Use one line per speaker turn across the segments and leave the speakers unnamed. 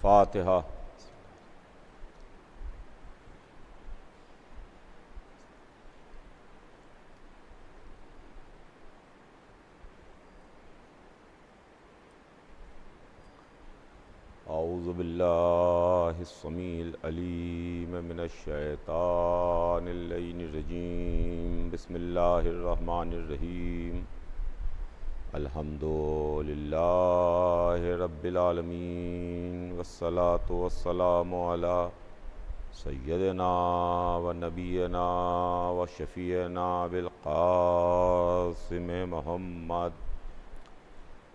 फातिहा। औज़ु बिल्लाहिस समीइल अलीम मिनश शैतानिर रजीम। बिस्मिल्लाहिर रहमानिर रहीम। अल्हम्दुलिल्लाहि रब्बिल आलमीन वस्सलातु वस्सलामु अला सय्यदिना व नबीना व शफ़ीना बिल क़ासिम मुहम्मद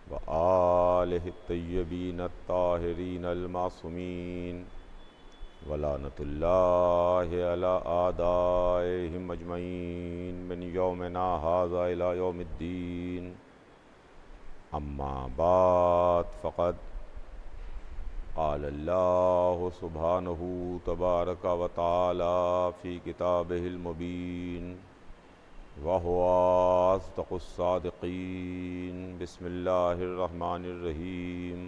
व आलिहि तय्यबीन अत्ताहिरीन अल मासूमीन व लानतुल्लाहि अला आदाइहिम अजमईन मिन यौमिना हाज़ा इला यौमिद्दीन। अम्मा बाद फ़क़द क़ाल अल्लाहु सुब्हानहु तबारक व तआला फ़ी किताबिहिल मुबीन व हुवा अस्दक़ुस सादिक़ीन। बिस्मिल्लाहिर रहमानिर रहीम।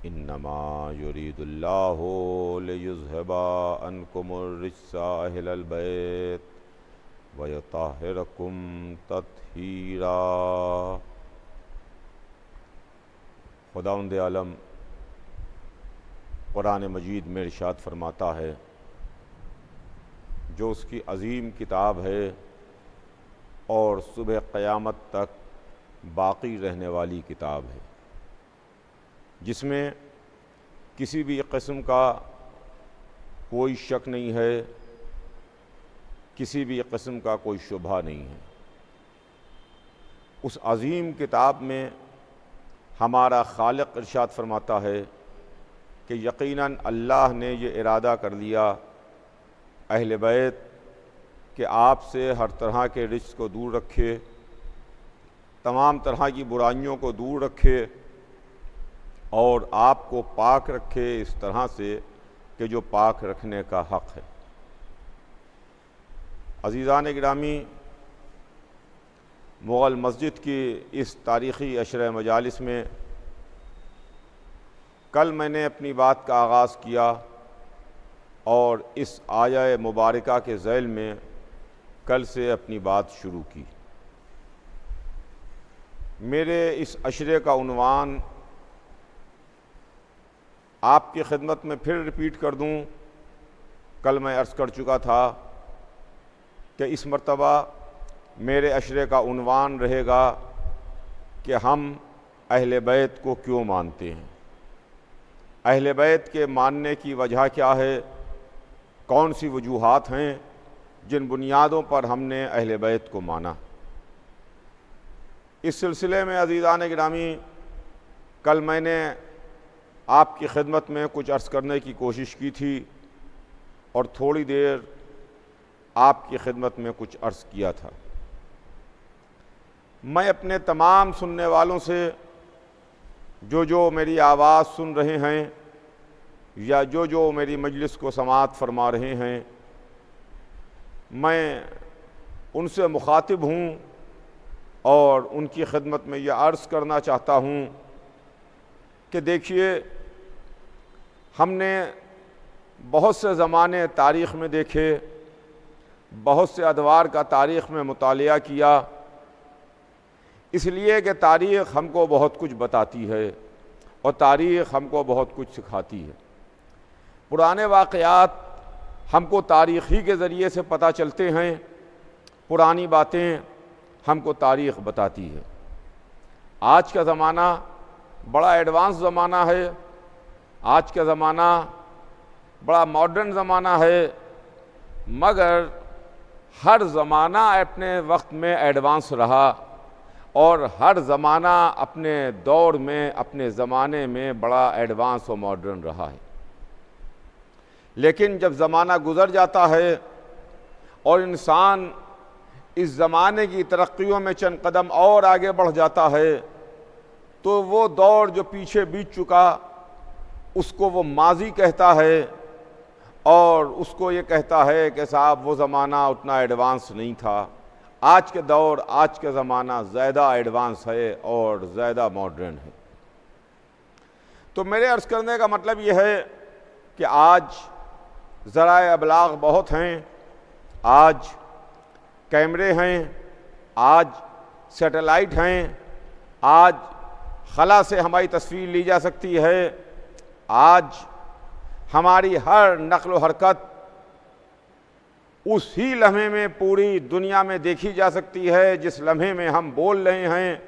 इन्नमा युरीदुल्लाहु लियुज़हिबा अन्कुमुर रिज्सा अहलल बैत व युतहिरकुम तत्हीरा। खुदावंद आलम कुरान मजीद में इरशाद फरमाता है, जो उसकी अज़ीम किताब है और सुबह क़यामत तक बाक़ी रहने वाली किताब है, जिसमें किसी भी किस्म का कोई शक नहीं है, किसी भी किस्म का कोई शुबहा नहीं है। उस अज़ीम किताब में हमारा खालिक इरशाद फरमाता है कि यकीनन अल्लाह ने ये इरादा कर लिया अहले बैत कि आपसे हर तरह के रिज्क़ को दूर रखे, तमाम तरह की बुराइयों को दूर रखे और आपको पाक रखे इस तरह से कि जो पाक रखने का हक़ है। अज़ीज़ान गिरामी, मुग़ल मस्जिद की इस तारीख़ी अशर मजालिस में कल मैंने अपनी बात का आगाज़ किया और इस आया मुबारका के ज़ैल में कल से अपनी बात शुरू की। मेरे इस अशरे का उन्वान आपकी खिदमत में फिर रिपीट कर दूं। कल मैं अर्ज़ कर चुका था कि इस मर्तबा मेरे अशरे का उन्वान रहेगा कि हम अहले बैत को क्यों मानते हैं, अहले बैत के मानने की वजह क्या है, कौन सी वजूहात हैं जिन बुनियादों पर हमने अहले बैत को माना। इस सिलसिले में अज़ीज़ान गिरामी, कल मैंने आपकी खिदमत में कुछ अर्ज़ करने की कोशिश की थी और थोड़ी देर आपकी खिदमत में कुछ अर्ज़ किया था। मैं अपने तमाम सुनने वालों से, जो मेरी आवाज़ सुन रहे हैं या जो मेरी मजलिस को समाअत फरमा रहे हैं, मैं उनसे मुखातिब हूँ और उनकी खिदमत में यह अर्ज़ करना चाहता हूँ कि देखिए, हमने बहुत से ज़माने तारीख़ में देखे, बहुत से अदवार का तारीख़ में मुतालिया किया, इसलिए कि तारीख़ हमको बहुत कुछ बताती है और तारीख़ हमको बहुत कुछ सिखाती है। पुराने वाक़यात हमको तारीख़ ही के ज़रिए से पता चलते हैं, पुरानी बातें हमको तारीख़ बताती है। आज का ज़माना बड़ा एडवांस ज़माना है, आज का ज़माना बड़ा मॉडर्न ज़माना है, मगर हर ज़माना अपने वक्त में एडवांस रहा और हर ज़माना अपने दौर में, अपने ज़माने में बड़ा एडवांस और मॉडर्न रहा है। लेकिन जब ज़माना गुज़र जाता है और इंसान इस ज़माने की तरक्कियों में चंद कदम और आगे बढ़ जाता है, तो वो दौर जो पीछे बीत चुका उसको वो माजी कहता है और उसको ये कहता है कि साहब वो ज़माना उतना एडवांस नहीं था। आज के दौर, आज का ज़माना ज़्यादा एडवांस है और ज़्यादा मॉडर्न है। तो मेरे अर्ज़ करने का मतलब ये है कि आज ज़राए अबलाग बहुत हैं, आज कैमरे हैं, आज सैटेलाइट हैं, आज खला से हमारी तस्वीर ली जा सकती है, आज हमारी हर नक़्ल व हरकत उसी लम्हे में पूरी दुनिया में देखी जा सकती है जिस लम्हे में हम बोल रहे हैं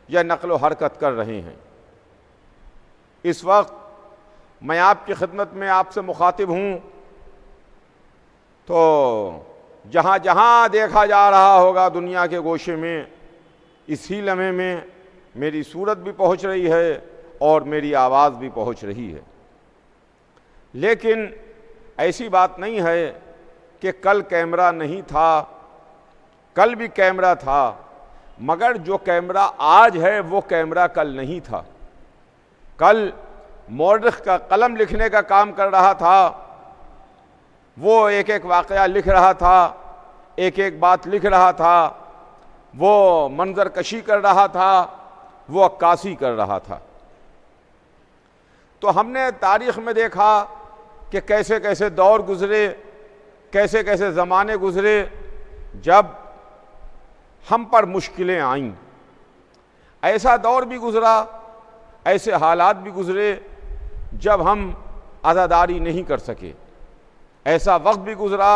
या नक़्ल व हरकत कर रहे हैं। इस वक्त मैं आपकी खिदमत में आपसे मुखातिब हूँ, तो जहाँ जहाँ देखा जा रहा होगा दुनिया के गोशे में, इसी लम्हे में मेरी सूरत भी पहुँच रही है और मेरी आवाज़ भी पहुँच रही है। लेकिन ऐसी बात नहीं है कि कल कैमरा नहीं था, कल भी कैमरा था, मगर जो कैमरा आज है वो कैमरा कल नहीं था। कल मौरख़ का कलम लिखने का काम कर रहा था, वो एक एक वाक़या लिख रहा था, एक एक बात लिख रहा था, वो मंजर कशी कर रहा था, वो अक्कासी कर रहा था। तो हमने तारीख़ में देखा कि कैसे कैसे दौर गुज़रे, कैसे कैसे ज़माने गुज़रे जब हम पर मुश्किलें आईं। ऐसा दौर भी गुज़रा, ऐसे हालात भी गुज़रे जब हम आज़ादारी नहीं कर सके, ऐसा वक्त भी गुज़रा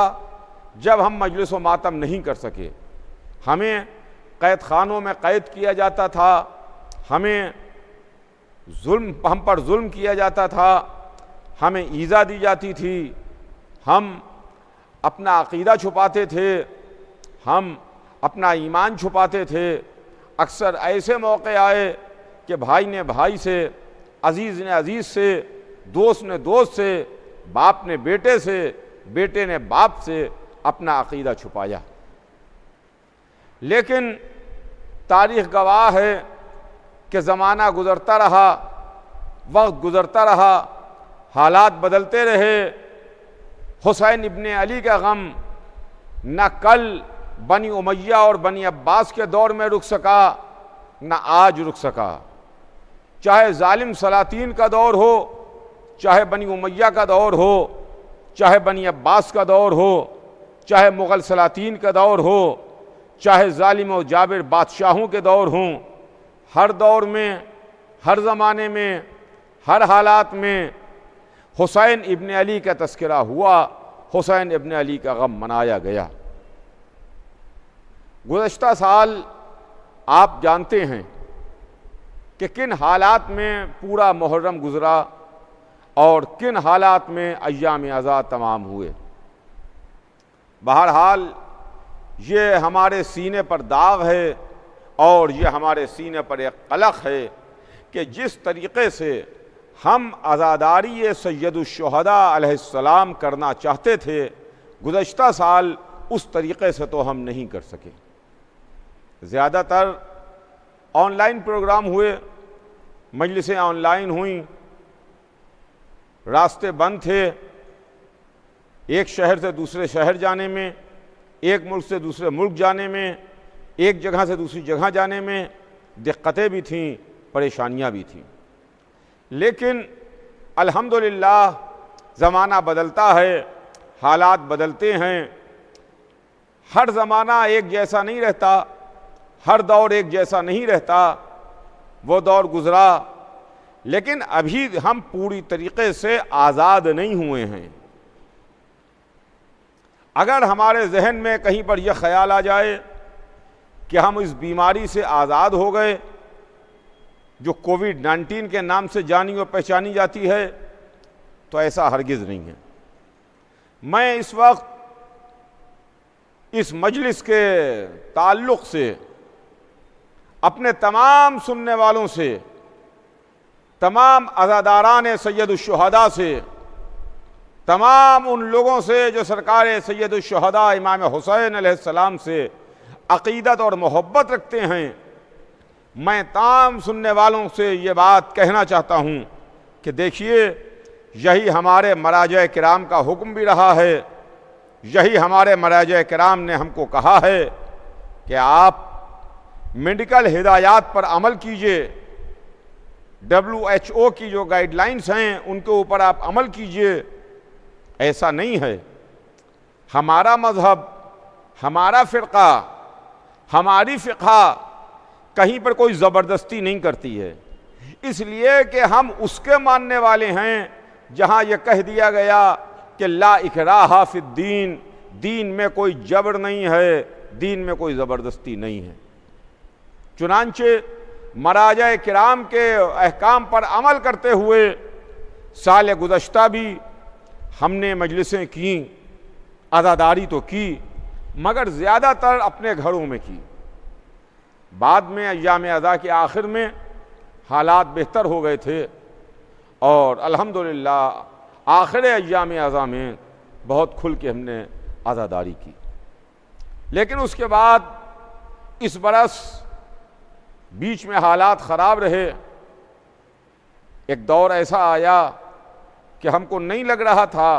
जब हम मजलिस व मातम नहीं कर सके। हमें कैद खानों में कैद किया जाता था, हमें हम पर जुल्म किया जाता था, हमें ईज़ा दी जाती थी, हम अपना अक़ीदा छुपाते थे, हम अपना ईमान छुपाते थे। अक्सर ऐसे मौके आए कि भाई ने भाई से, अज़ीज़ ने अज़ीज़ से, दोस्त ने दोस्त से, बाप ने बेटे से, बेटे ने बाप से अपना अक़ीदा छुपाया। लेकिन तारीख़ गवाह है कि ज़माना गुज़रता रहा, वक्त गुज़रता रहा, हालात बदलते रहे। हुसैन इब्ने अली का गम न कल बनी उमैया और बनी अब्बास के दौर में रुक सका, न आज रुक सका। चाहे जालिम सलातीन का दौर हो, चाहे बनी उमैया का दौर हो, चाहे बनी अब्बास का दौर हो, चाहे मुग़ल सलातीन का दौर हो, चाहे जालिम और जाबिर बादशाहों के दौर हों, हर दौर में, हर ज़माने में, हर हालात में हुसैन इब्ने अली का तज़किरा हुआ, हुसैन इब्ने अली का गम मनाया गया। गुज़श्ता साल आप जानते हैं कि किन हालात में पूरा मुहर्रम गुज़रा और किन हालात में अय्याम आज़ाद तमाम हुए। बहरहाल ये हमारे सीने पर दाग है और ये हमारे सीने पर एक कलख है कि जिस तरीक़े से हम आज़ादारी सैयदुश्शुहदा अलैहिस्सलाम करना चाहते थे, गुज़श्ता साल उस तरीक़े से तो हम नहीं कर सके। ज़्यादातर ऑनलाइन प्रोग्राम हुए, मजलिसें ऑनलाइन हुईं, रास्ते बंद थे, एक शहर से दूसरे शहर जाने में, एक मुल्क से दूसरे मुल्क जाने में, एक जगह से दूसरी जगह जाने में दिक्कतें भी थीं, परेशानियां भी थीं। लेकिन अल्हम्दुलिल्लाह ज़माना बदलता है, हालात बदलते हैं, हर ज़माना एक जैसा नहीं रहता, हर दौर एक जैसा नहीं रहता। वो दौर गुज़रा, लेकिन अभी हम पूरी तरीक़े से आज़ाद नहीं हुए हैं। अगर हमारे जहन में कहीं पर यह ख्याल आ जाए कि हम इस बीमारी से आज़ाद हो गए जो कोविड-19 के नाम से जानी और पहचानी जाती है, तो ऐसा हरगिज़ नहीं है। मैं इस वक्त इस मजलिस के ताल्लुक़ से अपने तमाम सुनने वालों से, तमाम अज़ादारान सैयदुश्शुहदा से, तमाम उन लोगों से जो सरकार सैयदुश्शुहदा इमाम हुसैन अलैहिस्सलाम से अक़ीदत और मोहब्बत रखते हैं, मैं तमाम सुनने वालों से ये बात कहना चाहता हूँ कि देखिए, यही हमारे मराजा किराम का हुक्म भी रहा है, यही हमारे मराजा किराम ने हमको कहा है कि आप मेडिकल हिदायत पर अमल कीजिए, WHO की जो गाइडलाइंस हैं उनके ऊपर आप अमल कीजिए, ऐसा नहीं है। हमारा मजहब, हमारा फ़िरक़ा, हमारी फ़िक़्हा कहीं पर कोई ज़बरदस्ती नहीं करती है, इसलिए कि हम उसके मानने वाले हैं जहाँ यह कह दिया गया कि ला इकराहा फिद्दीन, दीन में कोई जबर नहीं है, दीन में कोई ज़बरदस्ती नहीं है। चुनांचे मराजा किराम के अहकाम पर अमल करते हुए साल गुज़श्ता भी हमने मजलिसें की, अज़ादारी तो की, मगर ज़्यादातर अपने घरों में की। बाद में अय्याम अज़ा के आखिर में हालात बेहतर हो गए थे और अल्हम्दुलिल्लाह आखिर अय्याम अज़ा में बहुत खुल के हमने अज़ादारी की। लेकिन उसके बाद इस बरस बीच में हालात ख़राब रहे। एक दौर ऐसा आया कि हमको नहीं लग रहा था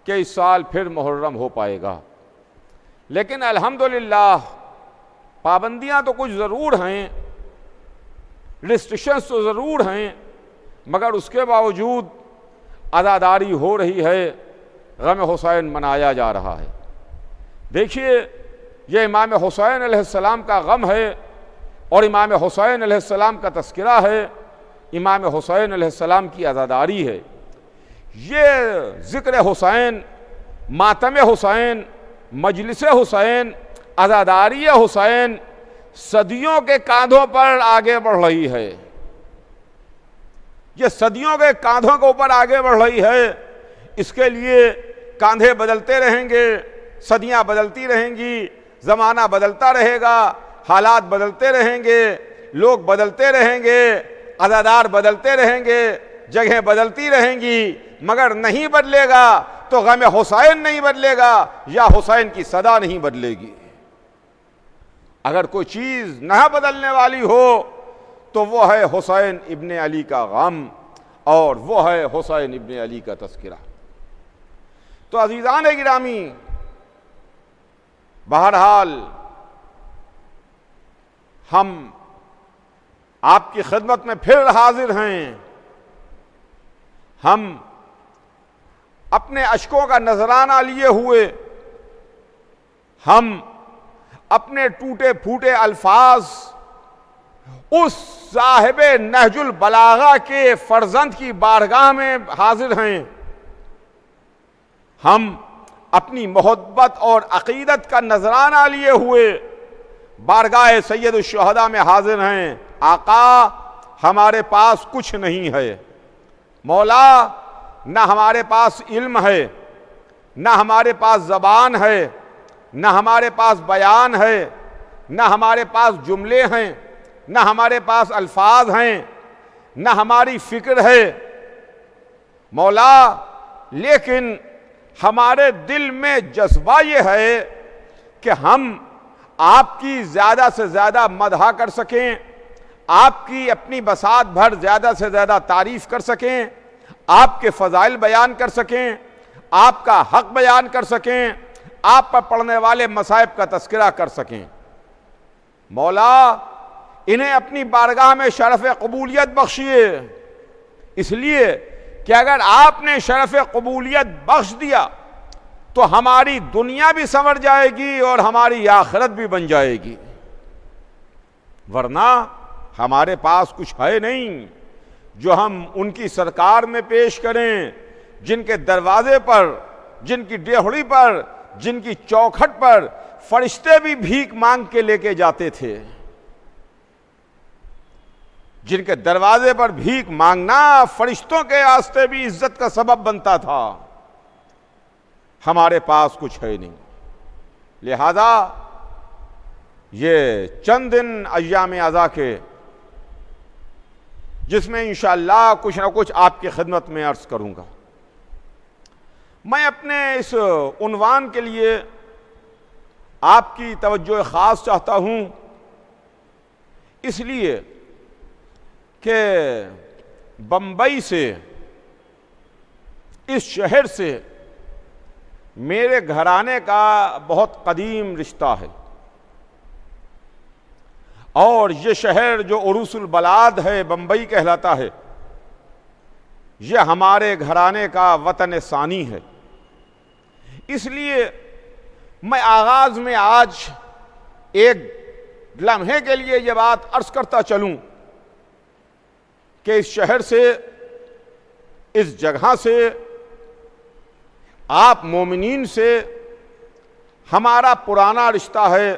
कि इस साल फिर मुहर्रम हो पाएगा, लेकिन अल्हम्दुलिल्लाह पाबंदियां तो कुछ ज़रूर हैं, रिस्ट्रिक्शंस तो ज़रूर हैं, मगर उसके बावजूद अज़ादारी हो रही है, गम हुसैन मनाया जा रहा है। देखिए, ये इमाम हुसैन अलैहिस्सलाम का गम है और इमाम हुसैन अलैहिस्सलाम का तज़किरा है, इमाम हुसैन अलैहिस्सलाम की अज़ादारी है। ये ज़िक्र हुसैन, मातम हुसैन, मजलिस हुसैन, अज़ादारी हुसैन सदियों के कांधों पर आगे बढ़ रही है। ये सदियों के कांधों के ऊपर आगे बढ़ रही है। इसके लिए कांधे बदलते रहेंगे, सदियां बदलती रहेंगी, ज़माना बदलता रहेगा, हालात बदलते रहेंगे, लोग बदलते रहेंगे, अज़ादार बदलते रहेंगे, जगहें बदलती रहेंगी, मगर नहीं बदलेगा तो गम हुसैन नहीं बदलेगा या हुसैन की सदा नहीं बदलेगी। अगर कोई चीज़ न बदलने वाली हो तो वो है हुसैन इब्ने अली का गम और वो है हुसैन इब्ने अली का तज़किरा। तो अज़ीज़ान गिरामी, बहरहाल हम आपकी खिदमत में फिर हाजिर हैं। हम अपने अश्कों का नजराना लिए हुए, हम अपने टूटे फूटे अल्फाज उस साहिबे नहजुल बलागा के फर्जंद की बारगाह में हाजिर हैं। हम अपनी मोहब्बत और अकीदत का नजराना लिए हुए बारगाह सैयद शुहदा में हाजिर हैं। आका, हमारे पास कुछ नहीं है। मौला, न हमारे पास इल्म है, न हमारे पास ज़बान है, न हमारे पास बयान है, न हमारे पास जुमले हैं, न हमारे पास अल्फाज हैं, न हमारी फ़िक्र है मौला, लेकिन हमारे दिल में जज्बा ये है कि हम आपकी ज़्यादा से ज़्यादा मदहा कर सकें, आपकी अपनी बसात भर ज़्यादा से ज़्यादा तारीफ़ कर सकें, आपके फ़ज़ाइल बयान कर सकें, आपका हक़ बयान कर सकें, आप पर पढ़ने वाले मसाइब का तज़किरा कर सकें। मौला, इन्हें अपनी बारगाह में शरफ़ क़बूलियत बख्शिए, इसलिए कि अगर आपने शरफ़ क़बूलियत बख्श दिया तो हमारी दुनिया भी संवर जाएगी और हमारी आखिरत भी बन जाएगी, वरना हमारे पास कुछ है नहीं जो हम उनकी सरकार में पेश करें, जिनके दरवाजे पर, जिनकी डेहड़ी पर, जिनकी चौखट पर फरिश्ते भी भीख मांग के लेके जाते थे। जिनके दरवाजे पर भीख मांगना फरिश्तों के वास्ते भी इज्जत का सबब बनता था। हमारे पास कुछ है नहीं, लिहाजा ये चंद दिन अय्याम अज़ा के, जिसमें इंशाअल्लाह कुछ ना कुछ आपकी खिदमत में अर्ज़ करूँगा। मैं अपने इस उन्वान के लिए आपकी तवज्जो ख़ास चाहता हूँ, इसलिए कि बम्बई से, इस शहर से मेरे घराने का बहुत कदीम रिश्ता है और ये शहर जो उरूसुल बलाद है, बम्बई कहलाता है, ये हमारे घराने का वतन सानी है। इसलिए मैं आगाज में आज एक लम्हे के लिए ये बात अर्ज करता चलूं कि इस शहर से, इस जगह से, आप मोमिनीन से हमारा पुराना रिश्ता है,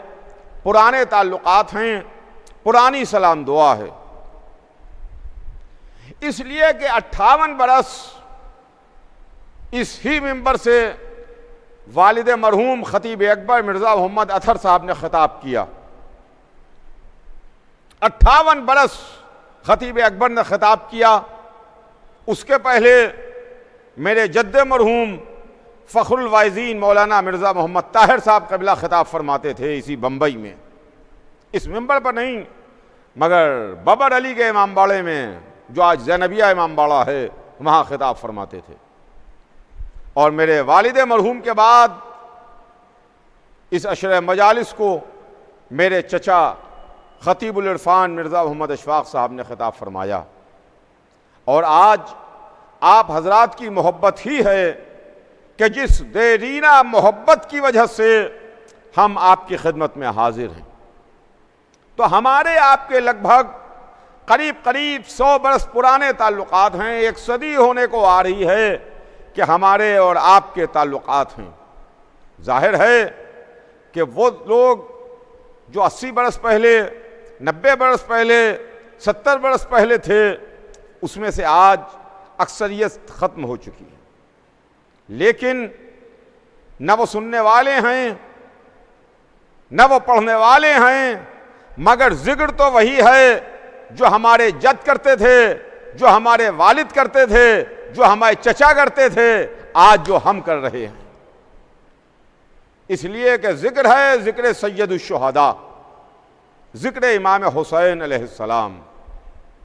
पुराने ताल्लुकात हैं, पुरानी सलाम दुआ है। इसलिए कि 58 बरस इस ही मिंबर से वालिद मरहूम खतीब अकबर मिर्ज़ा मोहम्मद अतहर साहब ने खिताब किया। 58 बरस खतीब अकबर ने खिताब किया। उसके पहले मेरे जद्द मरहूम फ़खरुल वाइज़ीन मौलाना मिर्ज़ा मोहम्मद ताहिर साहब क़िबला खिताब फरमाते थे इसी बम्बई में, इस मिंबर पर नहीं मगर बबर अली के इमाम बाड़े में, जो आज ज़ैनबिया इमाम बाड़ा है, वहाँ खिताब फरमाते थे। और मेरे वालिद मरहूम के बाद इस अशर मजालिस को मेरे चचा खतीबुल इरफान मिर्ज़ा मोहम्मद अशफाक साहब ने खिताब फरमाया। और आज आप हजरात की मोहब्बत ही है कि जिस देरीना मोहब्बत की वजह से हम आपकी खिदमत में हाजिर हैं। तो हमारे आपके लगभग करीब करीब 100 बरस पुराने ताल्लुकात हैं। एक सदी होने को आ रही है कि हमारे और आपके ताल्लुकात हैं। जाहिर है कि वो लोग जो 80 बरस पहले, 90 बरस पहले, 70 बरस पहले थे, उसमें से आज अक्सरियत ख़त्म हो चुकी है। लेकिन न वो सुनने वाले हैं, न वो पढ़ने वाले हैं, मगर जिक्र तो वही है जो हमारे जद करते थे, जो हमारे वालिद करते थे, जो हमारे चचा करते थे, आज जो हम कर रहे हैं। इसलिए कि जिक्र है जिक्र सैयदुश शुहदा, जिक्र इमाम हुसैन अलैहिस्सलाम,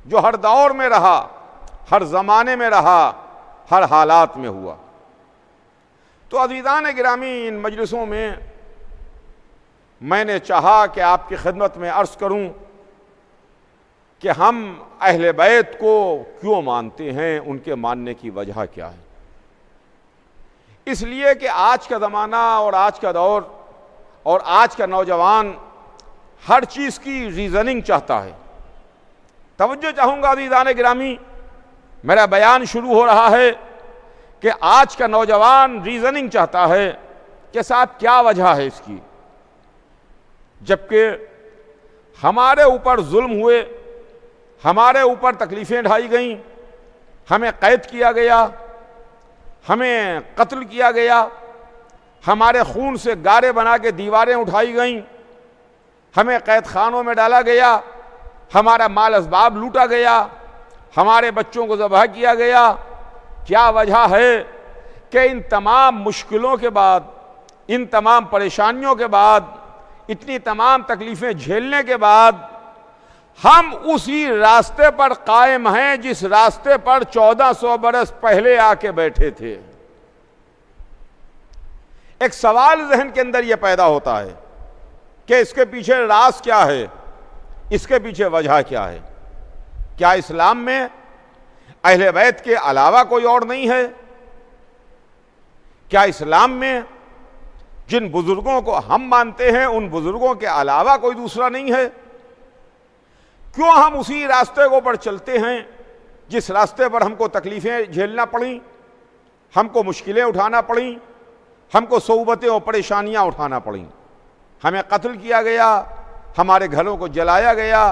जो हर दौर में रहा, हर ज़माने में रहा, हर हालात में हुआ। तो अज़ीज़ान गिरामी, इन मजलिसों में मैंने चाहा कि आपकी खिदमत में अर्ज़ करूं कि हम अहले बैत को क्यों मानते हैं, उनके मानने की वजह क्या है। इसलिए कि आज का ज़माना और आज का दौर और आज का नौजवान हर चीज़ की रीज़निंग चाहता है। तवज्जो चाहूँगा अज़ीज़ान गिरामी, मेरा बयान शुरू हो रहा है कि आज का नौजवान रीज़निंग चाहता है कि साहब क्या वजह है इसकी, जबकि हमारे ऊपर जुल्म हुए, हमारे ऊपर तकलीफ़ें ढाई गईं, हमें कैद किया गया, हमें कत्ल किया गया, हमारे खून से गारे बना के दीवारें उठाई गईं, हमें कैद खानों में डाला गया, हमारा माल असबाब लूटा गया, हमारे बच्चों को ज़बह किया गया। क्या वजह है कि इन तमाम मुश्किलों के बाद, इन तमाम परेशानियों के बाद, इतनी तमाम तकलीफ़ें झेलने के बाद हम उसी रास्ते पर कायम हैं जिस रास्ते पर 1400 बरस पहले आके बैठे थे। एक सवाल जहन के अंदर यह पैदा होता है कि इसके पीछे राज क्या है, इसके पीछे वजह क्या है। क्या इस्लाम में अहले बैत के अलावा कोई और नहीं है? क्या इस्लाम में जिन बुजुर्गों को हम मानते हैं उन बुजुर्गों के अलावा कोई दूसरा नहीं है? क्यों हम उसी रास्ते को पर चलते हैं जिस रास्ते पर हमको तकलीफ़ें झेलना पड़ी, हमको मुश्किलें उठाना पड़ी, हमको सोबतें और परेशानियां उठाना पड़ी? हमें कत्ल किया गया, हमारे घरों को जलाया गया,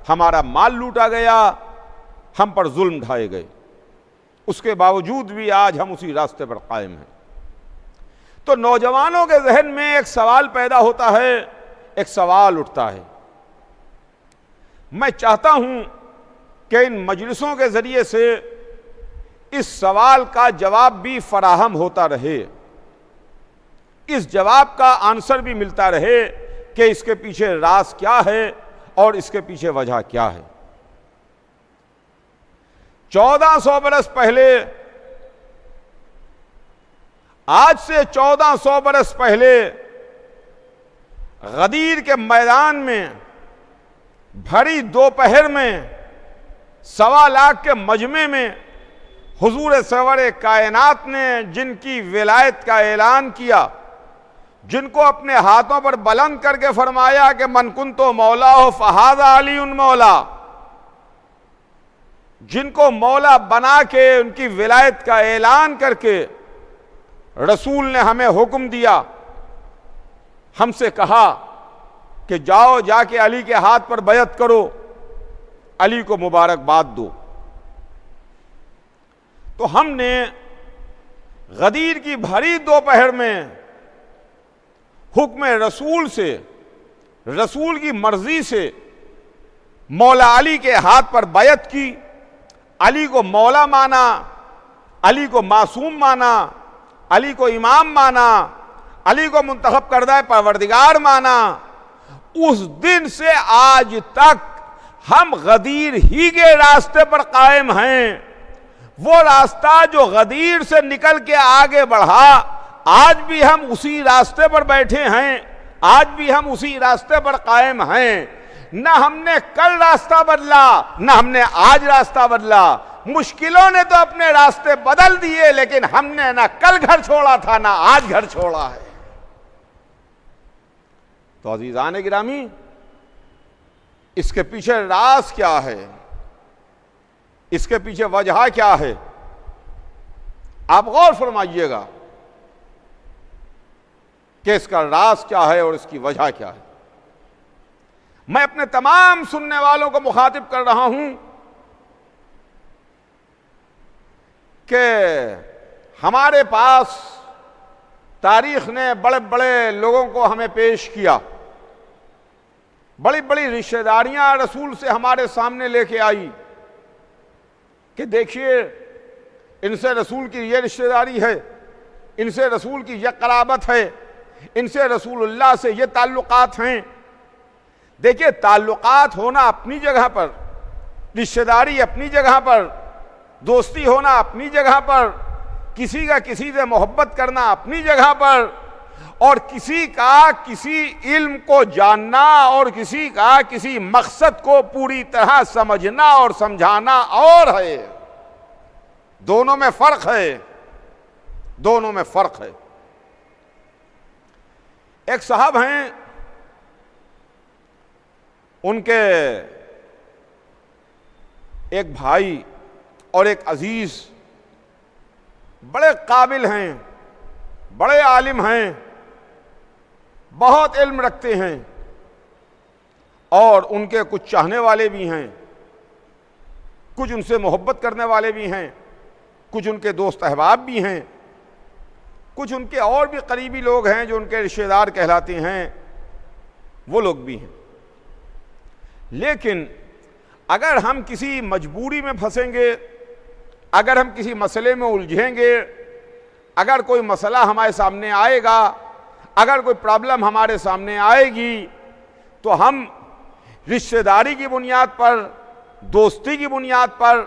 हमारा माल लूटा गया, हम पर जुल्म ढाए गए। उसके बावजूद भी आज हम उसी रास्ते पर कायम हैं। तो नौजवानों के जहन में एक सवाल पैदा होता है, एक सवाल उठता है। मैं चाहता हूं कि इन मजलिसों के ज़रिए से इस सवाल का जवाब भी फराहम होता रहे, इस जवाब का आंसर भी मिलता रहे कि इसके पीछे राज क्या है और इसके पीछे वजह क्या है। 1400 बरस पहले, आज से 1400 बरस पहले गदीर के मैदान में भरी दोपहर में 1.25 लाख के मजमे में हुजूर सरवर कायनात ने जिनकी विलायत का ऐलान किया, जिनको अपने हाथों पर बुलंद करके फरमाया कि मन कुन्तो मौला हो फहाज़ा अली उन मौला, जिनको मौला बना के उनकी विलायत का ऐलान करके रसूल ने हमें हुक्म दिया, हमसे कहा कि जाओ जाके अली के हाथ पर बैत करो, अली को मुबारकबाद दो। तो हमने गदीर की भरी दोपहर में हुक्म रसूल से, रसूल की मर्जी से मौला अली के हाथ पर बैत की, अली को मौला माना, अली को मासूम माना, अली को इमाम माना, अली को मुंतखब करदा परवरदिगार माना। उस दिन से आज तक हम गदीर ही के रास्ते पर कायम हैं। वो रास्ता जो गदीर से निकल के आगे बढ़ा, आज भी हम उसी रास्ते पर बैठे हैं, आज भी हम उसी रास्ते पर कायम हैं। न हमने कल रास्ता बदला, न हमने आज रास्ता बदला। मुश्किलों ने तो अपने रास्ते बदल दिए, लेकिन हमने ना कल घर छोड़ा था ना आज घर छोड़ा है। तो अजीजान गिरामी, इसके पीछे राज क्या है, इसके पीछे वजह क्या है, आप गौर फरमाइएगा कि इसका राज क्या है और इसकी वजह क्या है। मैं अपने तमाम सुनने वालों को मुखातिब कर रहा हूं कि हमारे पास तारीख ने बड़े बड़े लोगों को हमें पेश किया, बड़ी बड़ी रिश्तेदारियां रसूल से हमारे सामने लेके आई कि देखिए इनसे रसूल की ये रिश्तेदारी है, इनसे रसूल की ये कराबत है, इनसे रसूलुल्लाह से ये ताल्लुकात हैं। देखिए, ताल्लुकात होना अपनी जगह पर, रिश्तेदारी अपनी जगह पर, दोस्ती होना अपनी जगह पर, किसी का किसी से मोहब्बत करना अपनी जगह पर, और किसी का किसी इल्म को जानना और किसी का किसी मकसद को पूरी तरह समझना और समझाना और है। दोनों में फर्क है, दोनों में फर्क है। एक साहब हैं, उनके एक भाई और एक अजीज बड़े काबिल हैं, बड़े आलिम हैं, बहुत इल्म रखते हैं, और उनके कुछ चाहने वाले भी हैं, कुछ उनसे मोहब्बत करने वाले भी हैं, कुछ उनके दोस्त अहबाब भी हैं, कुछ उनके और भी करीबी लोग हैं जो उनके रिश्तेदार कहलाते हैं, वो लोग भी हैं। लेकिन अगर हम किसी मजबूरी में फंसेंगे, अगर हम किसी मसले में उलझेंगे, अगर कोई मसला हमारे सामने आएगा, अगर कोई प्रॉब्लम हमारे सामने आएगी, तो हम रिश्तेदारी की बुनियाद पर, दोस्ती की बुनियाद पर,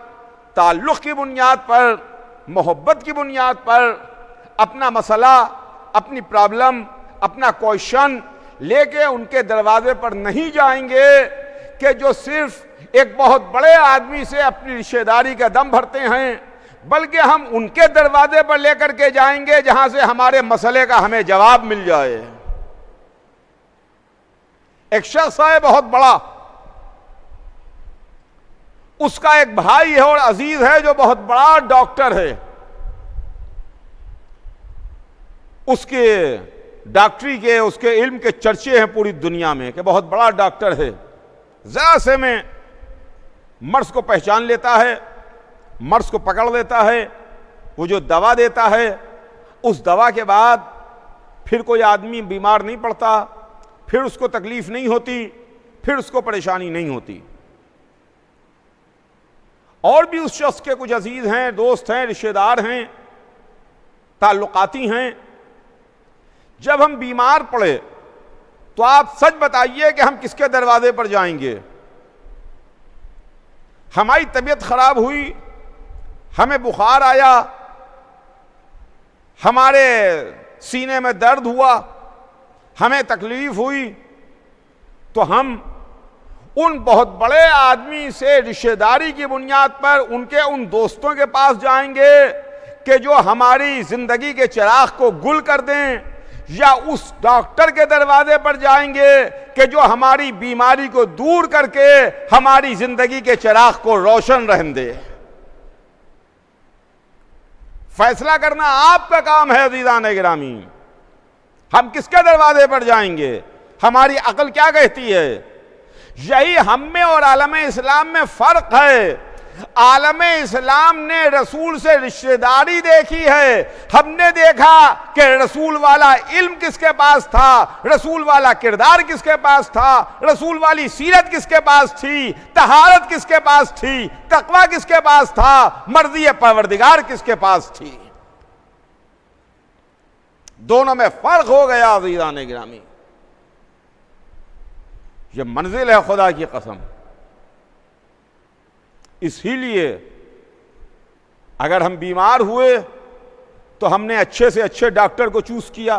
ताल्लुक़ की बुनियाद पर, मोहब्बत की बुनियाद पर अपना मसला, अपनी प्रॉब्लम, अपना क्वेश्चन लेके उनके दरवाजे पर नहीं जाएंगे कि जो सिर्फ एक बहुत बड़े आदमी से अपनी रिश्तेदारी का दम भरते हैं, बल्कि हम उनके दरवाजे पर लेकर के जाएंगे जहां से हमारे मसले का हमें जवाब मिल जाए। एक शख्स है बहुत बड़ा, उसका एक भाई है और अजीज है जो बहुत बड़ा डॉक्टर है। उसके डॉक्टरी के, उसके इल्म के चर्चे हैं पूरी दुनिया में कि बहुत बड़ा डॉक्टर है। जरा से में मर्ज को पहचान लेता है, मर्ज को पकड़ लेता है, वो जो दवा देता है, उस दवा के बाद फिर कोई आदमी बीमार नहीं पड़ता, फिर उसको तकलीफ नहीं होती, फिर उसको परेशानी नहीं होती। और भी उस शख्स के कुछ अजीज हैं, दोस्त हैं, रिश्तेदार हैं, ताल्लुकाती हैं। जब हम बीमार पड़े तो आप सच बताइए कि हम किसके दरवाजे पर जाएंगे? हमारी तबीयत खराब हुई, हमें बुखार आया, हमारे सीने में दर्द हुआ, हमें तकलीफ हुई, तो हम उन बहुत बड़े आदमी से रिश्तेदारी की बुनियाद पर उनके उन दोस्तों के पास जाएंगे कि जो हमारी जिंदगी के चिराग को गुल कर दें, या उस डॉक्टर के दरवाजे पर जाएंगे कि जो हमारी बीमारी को दूर करके हमारी जिंदगी के चिराग को रोशन रहने दे। फैसला करना आपका काम है अज़ीज़ान गिरामी। हम किसके दरवाजे पर जाएंगे? हमारी अक्ल क्या कहती है? यही हम में और आलम इस्लाम में फर्क है। आलम इस्लाम ने रसूल से रिश्तेदारी देखी है। हमने देखा कि रसूल वाला इल्म किसके पास था, रसूल वाला किरदार किसके पास था, रसूल वाली सीरत किसके पास थी, तहारत किसके पास थी, तकवा किसके पास था, मर्ज़ी परवरदिगार किसके पास थी। दोनों में फर्क हो गया अज़ीज़ान गिरामी। ये मंजिल है खुदा की कसम। इसीलिए अगर हम बीमार हुए तो हमने अच्छे से अच्छे डॉक्टर को चूज किया।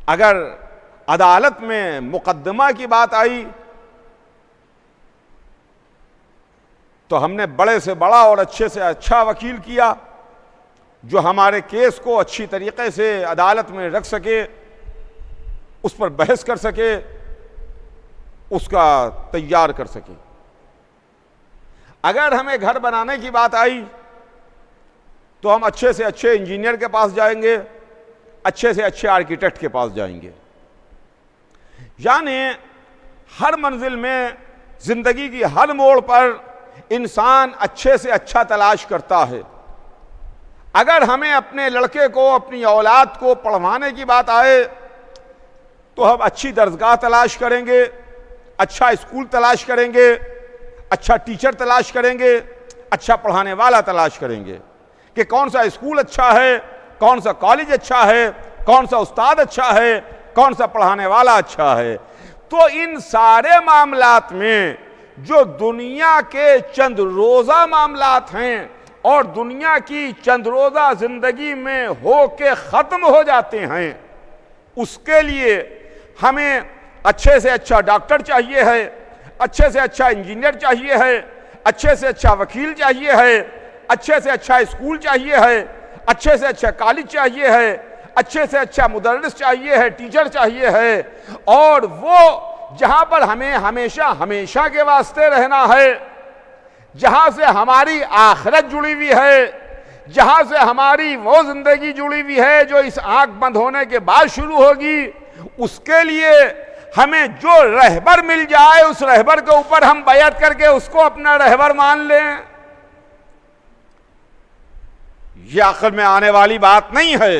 अगर अदालत में मुकदमा की बात आई तो हमने बड़े से बड़ा और अच्छे से अच्छा वकील किया जो हमारे केस को अच्छी तरीके से अदालत में रख सके, उस पर बहस कर सके, उसका तैयार कर सके। अगर हमें घर बनाने की बात आई तो हम अच्छे से अच्छे इंजीनियर के पास जाएंगे, अच्छे से अच्छे आर्किटेक्ट के पास जाएंगे। यानी हर मंजिल में, जिंदगी की हर मोड़ पर इंसान अच्छे से अच्छा तलाश करता है। अगर हमें अपने लड़के को, अपनी औलाद को पढ़वाने की बात आए तो हम अच्छी दर्जगाह तलाश करेंगे, अच्छा स्कूल तलाश करेंगे, अच्छा टीचर तलाश करेंगे, अच्छा पढ़ाने वाला तलाश करेंगे कि कौन सा स्कूल अच्छा है, कौन सा कॉलेज अच्छा है, कौन सा उस्ताद अच्छा है, कौन सा पढ़ाने वाला अच्छा है। तो इन सारे मामलात में जो दुनिया के चंद रोज़ा मामलात हैं और दुनिया की चंद रोज़ा ज़िंदगी में हो के ख़त्म हो जाते हैं, उसके लिए हमें अच्छे से अच्छा डॉक्टर चाहिए है, अच्छे से अच्छा इंजीनियर चाहिए है, अच्छे से अच्छा वकील चाहिए है, अच्छे से अच्छा स्कूल चाहिए है, अच्छे से अच्छा कॉलेज चाहिए है, अच्छे से अच्छा मुदर्रिस चाहिए है, टीचर चाहिए है। और वो जहां पर हमें हमेशा हमेशा के वास्ते रहना है, जहां से हमारी आखिरत जुड़ी हुई है, जहां से हमारी वो जिंदगी जुड़ी हुई है जो इस आंख बंद होने के बाद शुरू होगी, उसके लिए हमें जो रहबर मिल जाए उस रहबर के ऊपर हम बैअत करके उसको अपना रहबर मान लें। यह अक्ल में आने वाली बात नहीं है,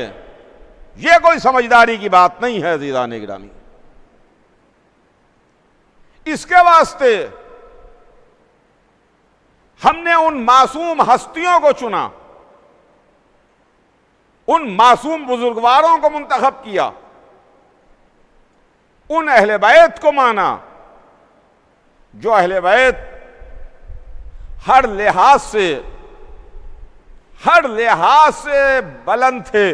यह कोई समझदारी की बात नहीं है अज़ीज़ान गिरामी। इसके वास्ते हमने उन मासूम हस्तियों को चुना, उन मासूम बुजुर्गवारों को मुंतखब किया, उन अहले बैत को माना जो अहले बैत हर लिहाज से बुलंद थे,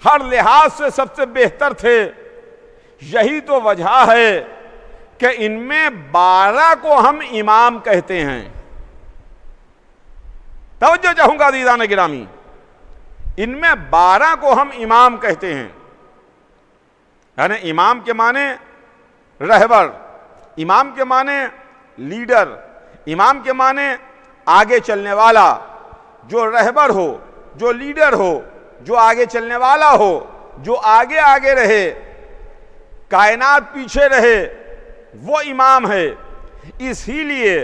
हर लिहाज से सबसे बेहतर थे। यही तो वजह है कि इनमें 12 को हम इमाम कहते हैं। तवज्जो चाहूंगा अज़ीज़ान गिरामी, इनमें 12 को हम इमाम कहते हैं। यानी इमाम के माने रहबर, इमाम के माने लीडर, इमाम के माने आगे चलने वाला, जो रहबर हो, जो लीडर हो, जो आगे चलने वाला हो, जो आगे आगे रहे, कायनात पीछे रहे, वो इमाम है। इसीलिए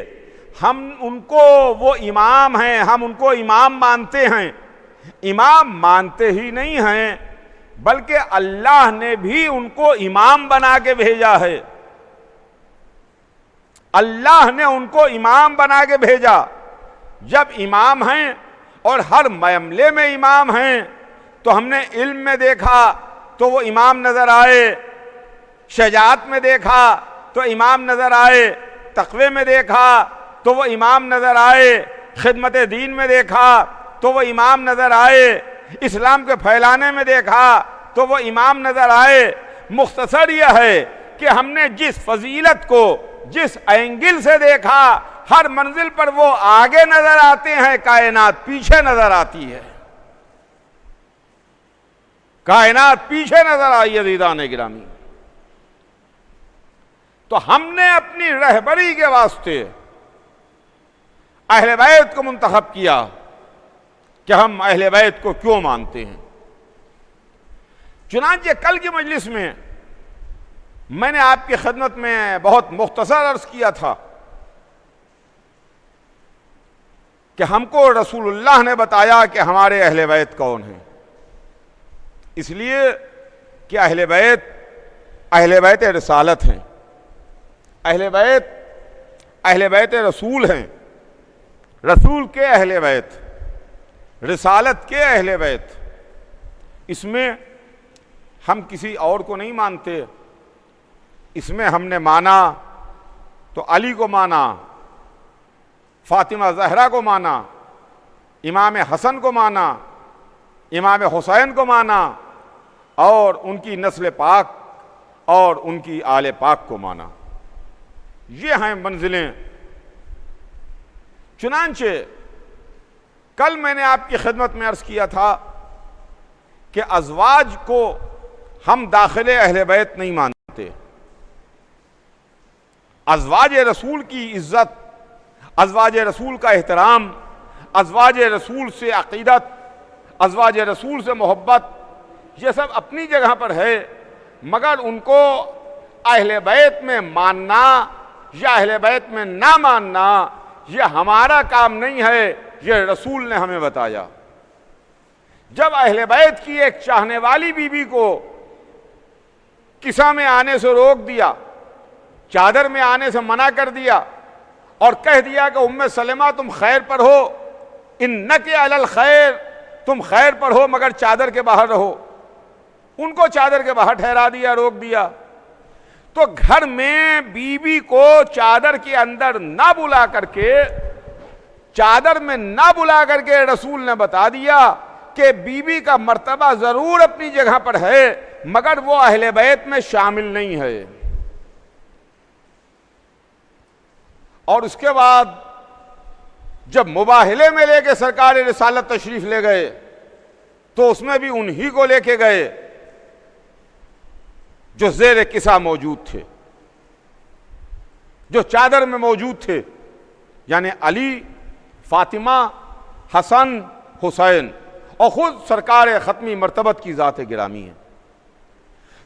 हम उनको वो इमाम हैं, हम उनको इमाम मानते हैं। इमाम मानते ही नहीं हैं बल्कि अल्लाह ने भी उनको इमाम बना के भेजा है। अल्लाह ने उनको इमाम बना के भेजा। जब इमाम हैं और हर मामले में इमाम हैं तो हमने इल्म में देखा तो वो इमाम नजर आए, शजाअत में देखा तो इमाम नजर आए, तक़वे में देखा तो वो इमाम नजर आए, खिदमत दीन में देखा तो वो इमाम नजर आए, इस्लाम के फैलाने में देखा तो वो इमाम नजर आए। मुख्तसर यह है कि हमने जिस फजीलत को जिस एंगल से देखा, हर मंजिल पर वो आगे नजर आते हैं, कायनात पीछे नजर आती है। कायनात पीछे नजर आई अज़ीज़ान गिरामी। तो हमने अपनी रहबरी के वास्ते अहले बैत को मुंतखब किया कि हम अहले बैत को क्यों मानते हैं। चुनांचे कल की मजलिस में मैंने आपकी खिदमत में बहुत मुख्तसर अर्ज किया था कि हमको रसूलुल्लाह ने बताया कि हमारे अहले बैत कौन हैं, इसलिए कि अहले बैत रिसालत हैं, अहले बैत रसूल हैं, रसूल के अहले बैत, रिसालत के अहले बैत। इसमें हम किसी और को नहीं मानते। इसमें हमने माना तो अली को माना, फातिमा ज़हरा को माना, इमाम हसन को माना, इमाम हुसैन को माना और उनकी नस्ल पाक और उनकी आले पाक को माना। ये हैं मंजिलें। चुनांचे कल मैंने आपकी खिदमत में अर्ज किया था कि अज़वाज को हम दाखिले अहले बैत नहीं मानते। अज़वाज रसूल की इज्जत, अज़वाज रसूल का एहतराम, अज़वाज रसूल से अक़ीदत, अज़वाज रसूल से मोहब्बत, ये सब अपनी जगह पर है, मगर उनको अहले बैत में मानना या अहले बैत में ना मानना ये हमारा काम नहीं है, ये रसूल ने हमें बताया। जब अहले बैत की एक चाहने वाली बीबी को किसा में आने से रोक दिया, चादर में आने से मना कर दिया और कह दिया कि उम्मे सलेमा तुम खैर पर हो, इन्नके अलल खैर, तुम खैर पर हो मगर चादर के बाहर रहो, उनको चादर के बाहर ठहरा दिया, रोक दिया। तो घर में बीबी को चादर के अंदर ना बुला करके, चादर में ना बुला करके रसूल ने बता दिया कि बीबी का मर्तबा जरूर अपनी जगह पर है मगर वो अहले बैत में शामिल नहीं है। और उसके बाद जब मुबाहिले में लेके सरकार रिसालत तशरीफ ले गए तो उसमें भी उन्हीं को लेके गए जो ज़ेर किसा मौजूद थे, जो चादर में मौजूद थे, यानी अली, फातिमा, हसन, हुसैन और खुद सरकार ख़त्मी मर्तबत की ज़ात गिरामी है।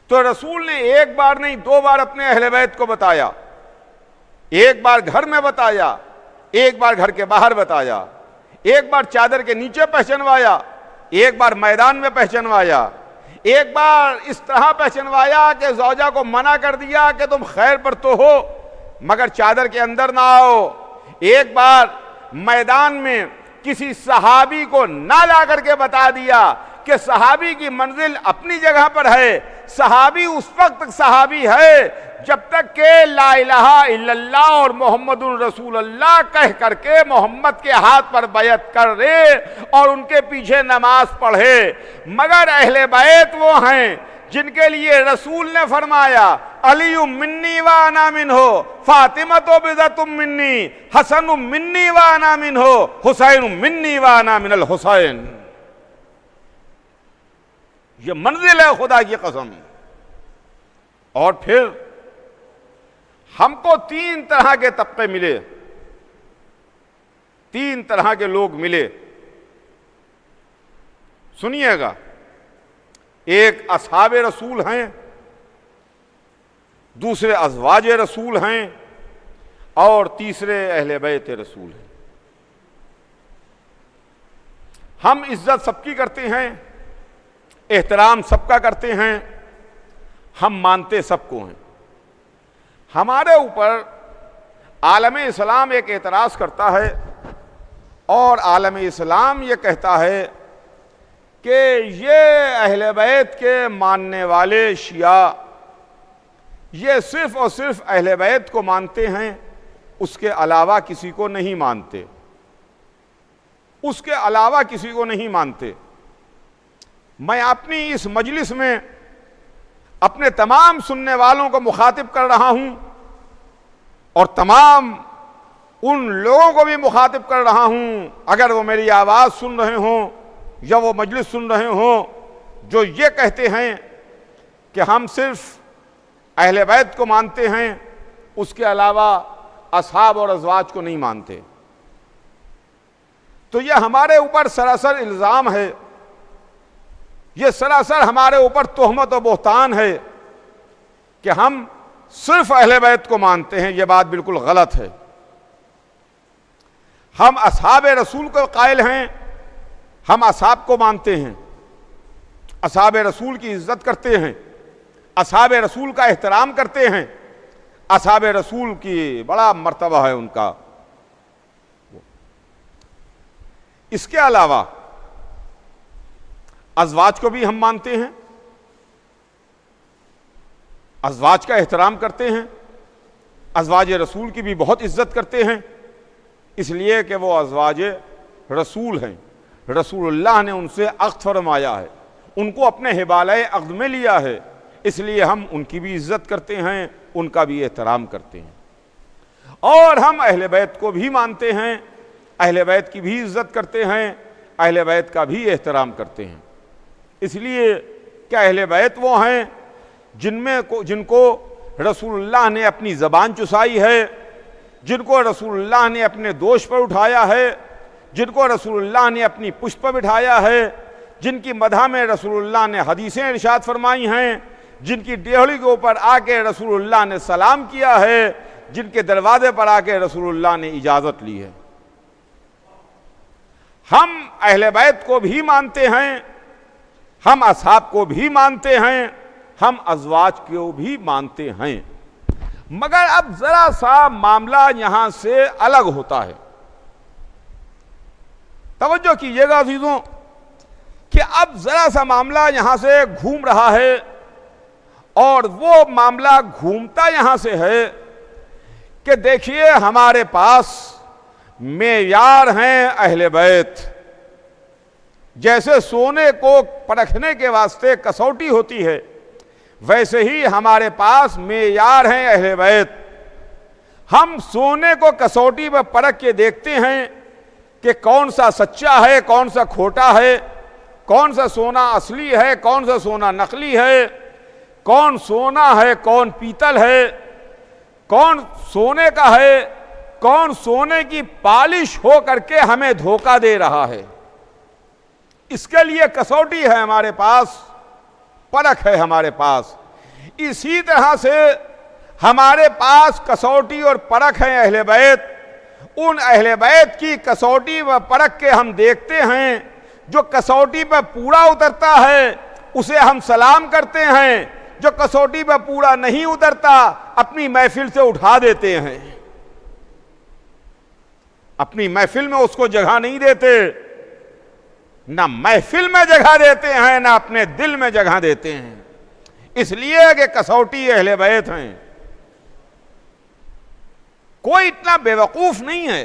तो रसूल ने एक बार नहीं 2 बार अपने अहले बैत को बताया, एक बार घर में बताया, एक बार घर के बाहर बताया, एक बार चादर के नीचे पहचानवाया, एक बार मैदान में पहचानवाया, एक बार इस तरह पहचानवाया कि ज़ौजा को मना कर दिया कि तुम खैर पर तो हो मगर चादर के अंदर ना आओ, एक बार मैदान में किसी सहाबी को ना ला करके बता दिया कि सहाबी की मंजिल अपनी जगह पर है, सहाबी उस वक्त तक सहाबी है जब तक के ला इलाहा इल्लल्लाह और मोहम्मदुर रसूलुल्लाह कह करके मोहम्मद के हाथ पर बैत कर दे और उनके पीछे नमाज पढ़े। मगर अहले बैत वो हैं जिनके लिए रसूल ने फरमाया अली मिन्नी व अना मिन्हो, फातिमा तो बिज़तुम मिन्नी, हसन मिन्नी व अना मिन्हो, हुसैन मिन्नी व अना मिनल हुसैन। ये मंजिल है खुदा की कसम। और फिर हमको 3 तरह के तबके मिले, 3 तरह के लोग मिले। सुनिएगा, एक असहाबे रसूल हैं, दूसरे अज़वाज रसूल हैं और तीसरे अहले बैत रसूल हैं। हम इज्जत सबकी करते हैं, एहतराम सबका करते हैं, हम मानते सबको हैं। हमारे ऊपर आलम इस्लाम एक एतराज़ करता है और आलम इस्लाम ये कहता है कि ये अहले बैत के मानने वाले शिया ये सिर्फ़ और सिर्फ अहले बैत को मानते हैं, उसके अलावा किसी को नहीं मानते, उसके अलावा किसी को नहीं मानते। मैं अपनी इस मजलिस में अपने तमाम सुनने वालों को मुखातिब कर रहा हूं और तमाम उन लोगों को भी मुखातिब कर रहा हूं, अगर वो मेरी आवाज़ सुन रहे हों या वो मजलिस सुन रहे हों, जो ये कहते हैं कि हम सिर्फ अहले बैत को मानते हैं, उसके अलावा असहाब और अज़वाज को नहीं मानते। तो ये हमारे ऊपर सरासर इल्ज़ाम है, ये सरासर हमारे ऊपर तोहमत और बोहतान है कि हम सिर्फ अहले बैत को मानते हैं। ये बात बिल्कुल गलत है। हम असहाब रसूल को कायल हैं, हम असहाब को मानते हैं, असहाब रसूल की इज्जत करते हैं, असहाब रसूल का एहतराम करते हैं, असहाब रसूल की बड़ा मर्तबा है उनका। इसके अलावा अज़वाज को भी हम मानते हैं, अज़वाज का एहतराम करते हैं, अज़वाज रसूल की भी बहुत इज्जत करते हैं, इसलिए कि वो अज़वाज रसूल हैं। रसूलुल्लाह ने उनसे अक़्द फरमाया है, उनको अपने हिबाले अक़्द में लिया है, इसलिए हम उनकी भी इज्जत करते हैं, उनका भी एहतराम करते हैं। और हम अहले बैत को भी मानते हैं, अहले बैत की भी इज्जत करते हैं, अहले बैत का भी एहतराम करते हैं। इसलिए कि अहले बैत वो हैं जिनको रसूलुल्लाह ने अपनी ज़बान चुसाई है, जिनको रसूलुल्लाह ने अपने दोष पर उठाया है, जिनको रसूलुल्लाह ने अपनी पुष्ट पर बिठाया है, जिनकी मदह में रसूलुल्लाह ने हदीसें इरशाद फरमाई हैं, जिनकी डेहड़ी के ऊपर आके रसूलुल्लाह ने सलाम किया है, जिनके दरवाजे पर आके रसूलुल्लाह ने इजाज़त ली है। हम अहले बैत को भी मानते हैं, हम असहाब को भी मानते हैं, हम अज़वाज को भी मानते हैं, मगर अब जरा सा मामला यहां से अलग होता है। तवज्जो कीजिएगा अज़ीज़ों कि अब जरा सा मामला यहां से घूम रहा है, और वो मामला घूमता यहां से है कि देखिए हमारे पास मेयार हैं अहले बैत। जैसे सोने को परखने के वास्ते कसौटी होती है, वैसे ही हमारे पास मेयार हैं अहले बैत। हम सोने को कसौटी पर परख के देखते हैं कि कौन सा सच्चा है, कौन सा खोटा है, कौन सा सोना असली है, कौन सा सोना नकली है, कौन सोना है, कौन पीतल है, कौन सोने का है, कौन सोने की पालिश हो करके हमें धोखा दे रहा है। इसके लिए कसौटी है हमारे पास, परख है हमारे पास। इसी तरह से हमारे पास कसौटी और परख है अहले बैत। उन अहले बैत की कसौटी व परख के हम देखते हैं, जो कसौटी पर पूरा उतरता है उसे हम सलाम करते हैं, जो कसौटी पर पूरा नहीं उतरता अपनी महफिल से उठा देते हैं, अपनी महफिल में उसको जगह नहीं देते, ना महफिल में जगह देते हैं, ना अपने दिल में जगह देते हैं, इसलिए कि कसौटी अहले बैत हैं। कोई इतना बेवकूफ नहीं है।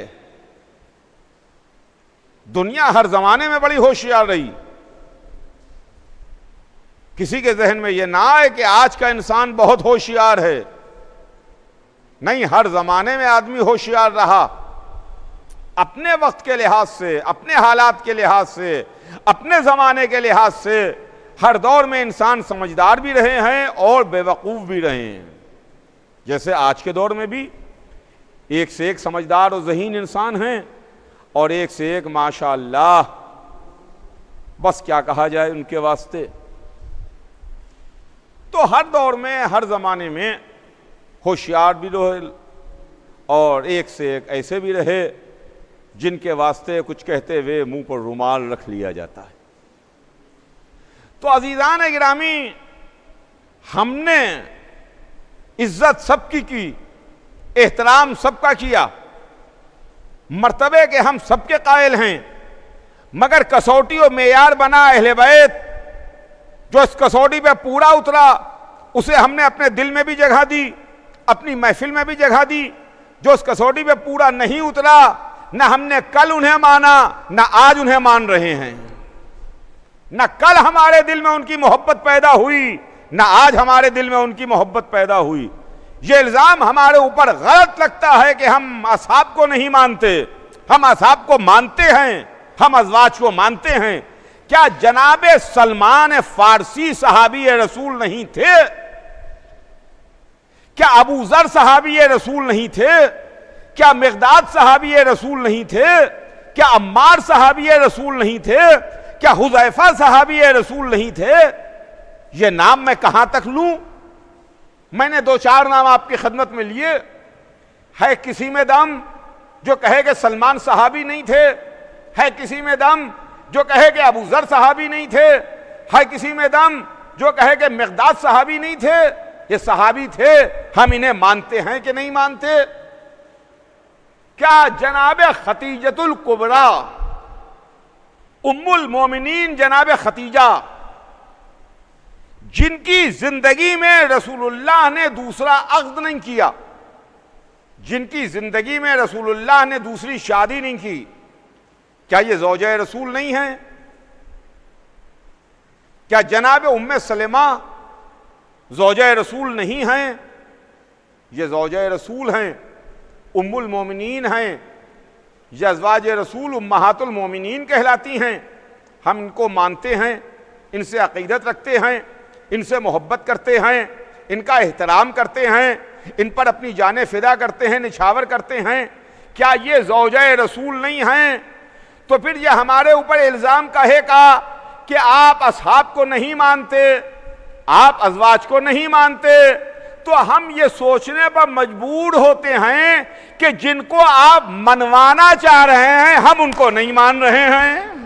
दुनिया हर जमाने में बड़ी होशियार रही। किसी के जहन में यह ना आए कि आज का इंसान बहुत होशियार है। नहीं, हर जमाने में आदमी होशियार रहा, अपने वक्त के लिहाज से, अपने हालात के लिहाज से, अपने जमाने के लिहाज से हर दौर में इंसान समझदार भी रहे हैं और बेवकूफ भी रहे हैं। जैसे आज के दौर में भी एक से एक समझदार और ज़हीन इंसान हैं, और एक से एक माशाअल्लाह, बस क्या कहा जाए उनके वास्ते। तो हर दौर में, हर ज़माने में होशियार भी रहे और एक से एक ऐसे भी रहे जिनके वास्ते कुछ कहते हुए मुंह पर रुमाल रख लिया जाता है। तो अजीज़ान गिरामी, हमने इज्जत सबकी की, एहतराम सबका किया, मर्तबे के हम सबके कायल हैं, मगर कसौटी और मेयार बना अहले बैत। जो इस कसौटी पे पूरा उतरा उसे हमने अपने दिल में भी जगह दी, अपनी महफिल में भी जगह दी। जो इस कसौटी पे पूरा नहीं उतरा, न हमने कल उन्हें माना, न आज उन्हें मान रहे हैं, न कल हमारे दिल में उनकी मोहब्बत पैदा हुई, ना आज हमारे दिल में उनकी मोहब्बत पैदा हुई। ये इल्ज़ाम हमारे ऊपर गलत लगता है कि हम असहाब को नहीं मानते। हम असहाब को मानते हैं, हम अज़वाज को मानते हैं। क्या जनाब सलमान फारसी सहाबी रसूल नहीं थे? क्या अबू ज़र सहाबी रसूल नहीं थे? क्या मिक़दाद सहाबी रसूल नहीं थे? क्या अम्मार सहाबी रसूल नहीं थे? क्या हुज़ैफा सहाबी रसूल नहीं थे? ये नाम मैं कहां तक लूं? मैंने 2-4 नाम आपकी खिदमत में लिए। है किसी में दम जो कहे कि सलमान सहाबी नहीं थे? है किसी में दम जो कहे कि अबू ज़र सहाबी नहीं थे? है किसी में दम जो कहे कि मिक़दाद सहाबी नहीं थे? ये सहाबी थे, हम इन्हें मानते हैं कि नहीं मानते? क्या जनाब खतीजतुल कुबरा उम्मुल मोमिनीन जनाब खतीजा, जिनकी जिंदगी में रसूलुल्लाह ने दूसरा अक़्द नहीं किया, जिनकी जिंदगी में रसूलुल्लाह ने दूसरी शादी नहीं की, क्या ये ज़ौजा रसूल नहीं है? क्या जनाब उम्मे सलेमा ज़ौजा रसूल नहीं हैं? ये ज़ौजा रसूल हैं, उम्मुल मोमिनीन हैं। ये अज़वाज रसूल उम्महातुल मोमिनीन कहलाती हैं। हम इनको मानते हैं, इनसे अक़ीदत रखते हैं, इनसे मोहब्बत करते हैं, इनका एहतराम करते हैं, इन पर अपनी जानें फ़िदा करते हैं, निछावर करते हैं। क्या ये ज़ौजा रसूल नहीं हैं? तो फिर ये हमारे ऊपर इल्ज़ाम कहेगा कि आप असहाब को नहीं मानते, आप अज़वाज को नहीं मानते, तो हम ये सोचने पर मजबूर होते हैं कि जिनको आप मनवाना चाह रहे हैं हम उनको नहीं मान रहे हैं।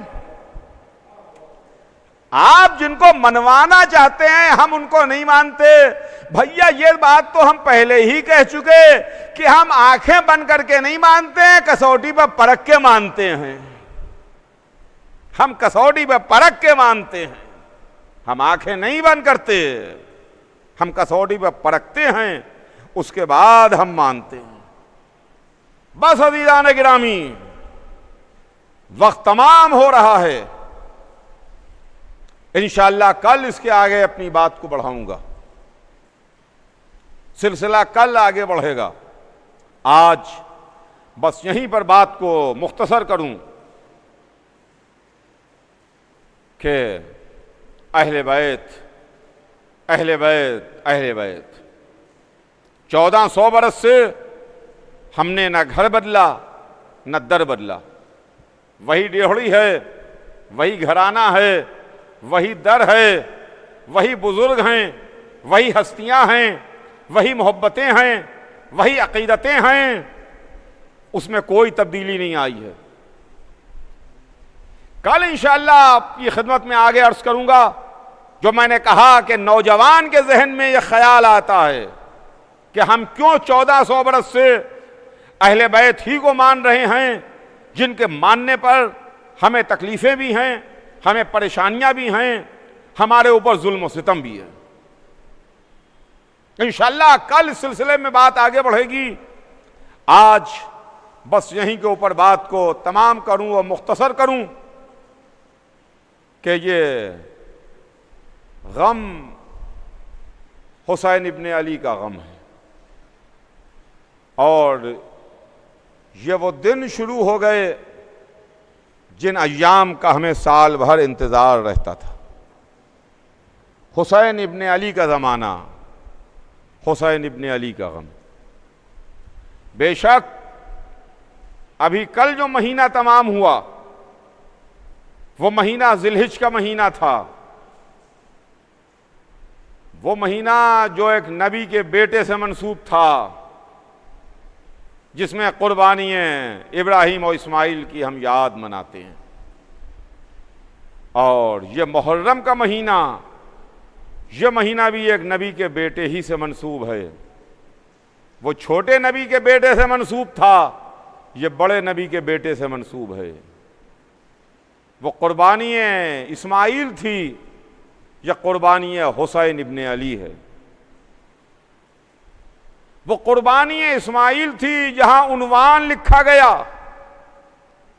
आप जिनको मनवाना चाहते हैं हम उनको नहीं मानते। भैया ये बात तो हम पहले ही कह चुके कि हम आंखें बंद करके नहीं मानते हैं, कसौटी पर परख के मानते हैं। हम कसौटी पर परख के मानते हैं, हम आंखें नहीं बंद करते, हम कसौटी पर परखते हैं, उसके बाद हम मानते हैं। बस अज़ीज़ान गिरामी, वक्त तमाम हो रहा है। इंशाअल्लाह कल इसके आगे अपनी बात को बढ़ाऊंगा, सिलसिला कल आगे बढ़ेगा। आज बस यहीं पर बात को मुख्तसर करूं कि अहले बैत, अहले बैत, अहले बैत, 1400 बरस से हमने न घर बदला न दर बदला। वही डेहड़ी है, वही घराना है, वही दर है, वही बुजुर्ग हैं, वही हस्तियां हैं, वही मोहब्बतें हैं, वही अक़ीदतें हैं, उसमें कोई तब्दीली नहीं आई है। कल इंशाअल्लाह आपकी खिदमत में आगे अर्ज करूंगा जो मैंने कहा कि नौजवान के जहन में यह ख्याल आता है कि हम क्यों 1400 बरस से अहले बैत ही को मान रहे हैं, जिनके मानने पर हमें तकलीफ़ें भी हैं, हमें परेशानियां भी हैं, हमारे ऊपर जुल्म और सितम भी है। इंशाअल्लाह कल इस सिलसिले में बात आगे बढ़ेगी। आज बस यहीं के ऊपर बात को तमाम करूं और मुख्तसर करूं कि ये गम हुसैन इब्ने अली का गम है, और ये वो दिन शुरू हो गए जिन अय्याम का हमें साल भर इंतज़ार रहता था। हुसैन इब्ने अली का ज़माना, हुसैन इब्ने अली का गम। बेशक अभी कल जो महीना तमाम हुआ वो महीना ज़िलहिज का महीना था, वो महीना जो एक नबी के बेटे से मंसूब था, जिसमें कुर्बानियाँ इब्राहीम और इस्माइल की हम याद मनाते हैं। और ये मुहर्रम का महीना, यह महीना भी एक नबी के बेटे ही से मंसूब है। वो छोटे नबी के बेटे से मंसूब था, ये बड़े नबी के बेटे से मंसूब है। वो कुर्बानियाँ इस्माइल थी, यह कुर्बानियाँ हुसैन इब्ने अली है। वो कुर्बानियाँ इस्माइल थी जहां उन्वान लिखा गया,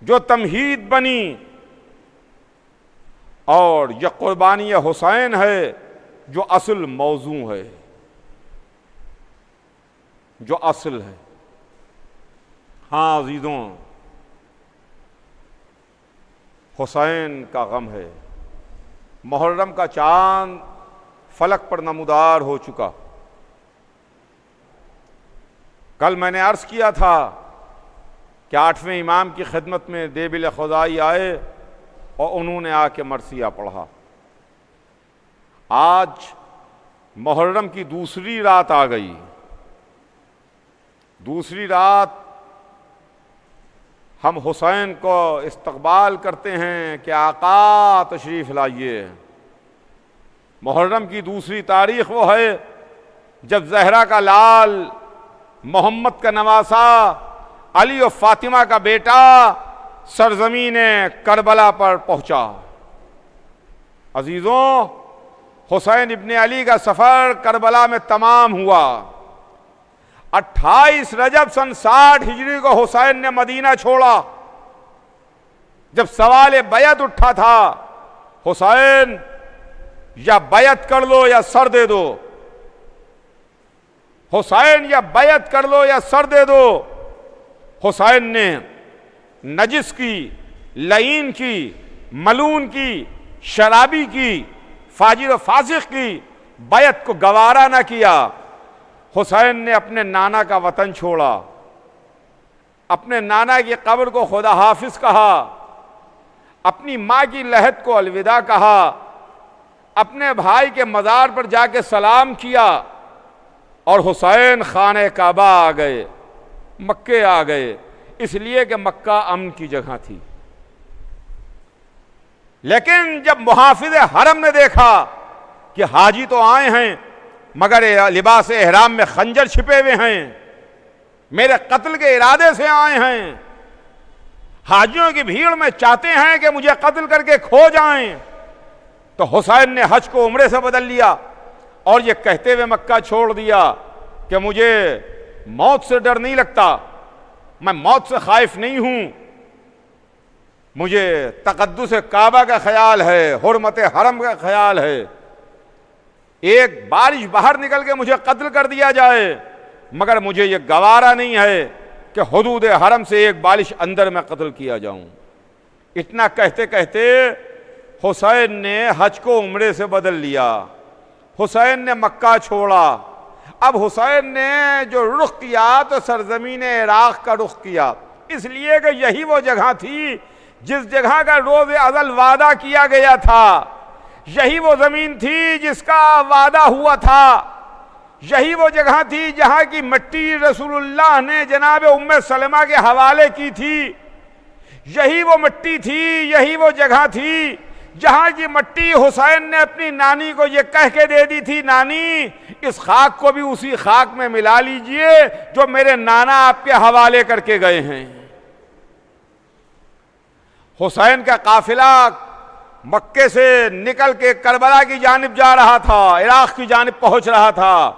जो तमहीद बनी, और यह कुर्बानियाँ हुसैन है जो असल मौजू है, जो असल है। हाँ अजीजों, हुसैन का गम है। मुहर्रम का चांद फलक पर नमूदार हो चुका। कल मैंने अर्ज किया था कि 8वें इमाम की खिदमत में देबिल खुदाई आए और उन्होंने आके मरसिया पढ़ा। आज मुहर्रम की दूसरी रात आ गई। दूसरी रात हम हुसैन को इस्तकबाल करते हैं कि आका तशरीफ़ लाइए। मुहर्रम की दूसरी तारीख वो है जब जहरा का लाल, मोहम्मद का नवासा, अली और फातिमा का बेटा सरजमीन करबला पर पहुंचा। अजीजों, हुसैन इब्ने अली का सफर करबला में तमाम हुआ। 28 रजब सन 60 हिजरी को हुसैन ने मदीना छोड़ा। जब सवाल बैत उठा था, हुसैन या बैत कर लो या सर दे दो, हुसैन या बैत कर लो या सर दे दो, हुसैन ने नजिस की, लईन की, मलून की, शराबी की, फाजिर व फासिक की बैत को गवारा न किया। हुसैन ने अपने नाना का वतन छोड़ा, अपने नाना की कब्र को खुदा हाफिज कहा, अपनी माँ की लहद को अलविदा कहा, अपने भाई के मज़ार पर जाके सलाम किया और हुसैन खाने काबा आ गए, मक्के आ गए, इसलिए कि मक्का अमन की जगह थी। लेकिन जब मुहाफिज हरम ने देखा कि हाजी तो आए हैं मगर लिबास एहराम में खंजर छिपे हुए हैं, मेरे कत्ल के इरादे से आए हैं, हाजियों की भीड़ में चाहते हैं कि मुझे कत्ल करके खो जाएं, तो हुसैन ने हज को उम्रे से बदल लिया और ये कहते हुए मक्का छोड़ दिया कि मुझे मौत से डर नहीं लगता, मैं मौत से खाइफ नहीं हूं, मुझे तकद्दुस काबा का ख्याल है, हुर्मत हरम का ख्याल है। एक बारिश बाहर निकल के मुझे कत्ल कर दिया जाए मगर मुझे ये गवारा नहीं है कि हुदूद हरम से एक बारिश अंदर में कत्ल किया जाऊं। इतना कहते कहते हुसैन ने हज को उम्रे से बदल लिया, हुसैन ने मक्का छोड़ा। अब हुसैन ने जो रुख किया तो सरजमीन इराक का रुख किया, इसलिए कि यही वो जगह थी जिस जगह का रोज़ अज़ल वादा किया गया था, यही वो ज़मीन थी जिसका वादा हुआ था, यही वो जगह थी जहाँ की मिट्टी रसूलुल्लाह ने जनाब उम्मे सलमा के हवाले की थी, यही वो मिट्टी थी, यही वो जगह थी जहाँ की मिट्टी हुसैन ने अपनी नानी को ये कह के दे दी थी, नानी इस खाक को भी उसी खाक में मिला लीजिए जो मेरे नाना आपके हवाले करके गए हैं। हुसैन का काफिला मक्के से निकल के करबला की जानिब जा रहा था, इराक की जानिब पहुंच रहा था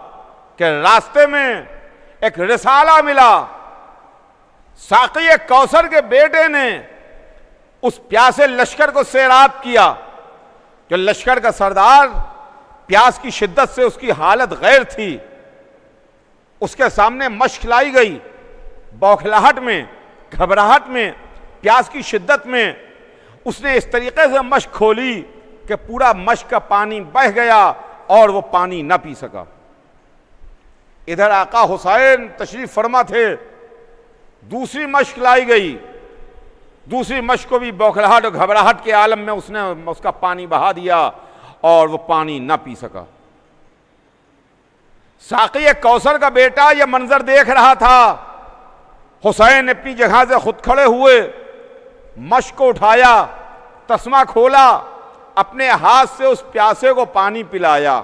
कि रास्ते में एक रिसाला मिला। साक़ी कौसर के बेटे ने उस प्यासे लश्कर को सैराब किया। जो लश्कर का सरदार, प्यास की शिद्दत से उसकी हालत गैर थी, उसके सामने मश्क लाई गई। बौखलाहट में, घबराहट में, प्यास की शिद्दत में उसने इस तरीके से मश्क खोली कि पूरा मश्क का पानी बह गया और वो पानी न पी सका। इधर आका हुसैन तशरीफ फरमा थे, दूसरी मश्क लाई गई, दूसरी मश्क को भी बौखलाहट और घबराहट के आलम में उसने उसका पानी बहा दिया और वो पानी न पी सका। साक़ी कौसर का बेटा यह मंजर देख रहा था। हुसैन अपनी जगह से खुद खड़े हुए, मश्क को उठाया, तस्मा खोला, अपने हाथ से उस प्यासे को पानी पिलाया,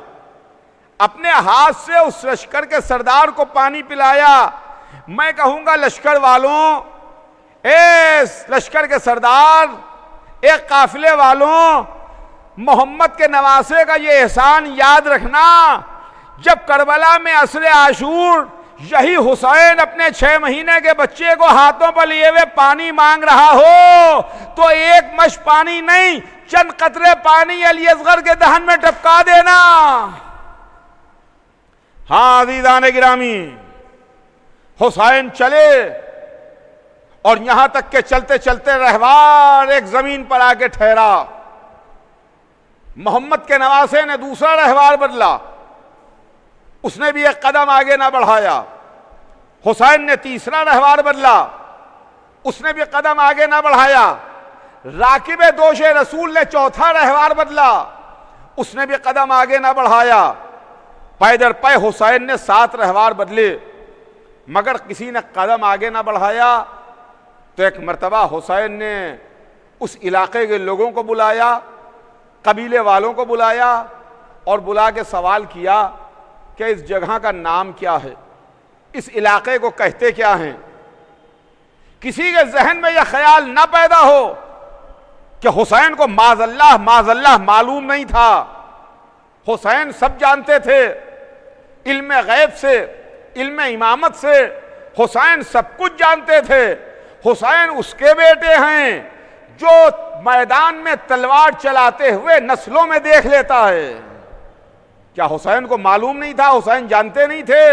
अपने हाथ से उस लश्कर के सरदार को पानी पिलाया। मैं कहूंगा लश्कर वालों, लश्कर के सरदार, एक काफिले वालों, मोहम्मद के नवासे का ये एहसान याद रखना, जब करबला में असरे आशूर यही हुसैन अपने 6 महीने के बच्चे को हाथों पर लिए हुए पानी मांग रहा हो तो एक मश पानी नहीं, चंद कतरे पानी अली असगर के दहन में टपका देना। हाँ अज़ीज़ान गिरामी, हुसैन चले और यहां तक के चलते चलते रहवार एक जमीन पर आके ठहरा। मोहम्मद के नवासे ने दूसरा रहवार बदला, उसने भी एक कदम आगे ना बढ़ाया। हुसैन ने तीसरा रहवार बदला, उसने भी कदम आगे ना बढ़ाया। राकिब दोशे रसूल ने चौथा रहवार बदला, उसने भी कदम आगे ना बढ़ाया। पैदर पै हुसैन ने 7 रहवार बदले, मगर किसी ने कदम आगे ना बढ़ाया। तो एक मर्तबा हुसैन ने उस इलाके के लोगों को बुलाया, कबीले वालों को बुलाया और बुला के सवाल किया कि इस जगह का नाम क्या है, इस इलाके को कहते क्या हैं। किसी के जहन में यह ख्याल ना पैदा हो कि हुसैन को माज़अल्लाह मालूम नहीं था। हुसैन सब जानते थे, इल्म गैब से, इल्म इमामत से हुसैन सब कुछ जानते थे। हुसैन उसके बेटे हैं जो मैदान में तलवार चलाते हुए नस्लों में देख लेता है। क्या हुसैन को मालूम नहीं था? हुसैन जानते नहीं थे?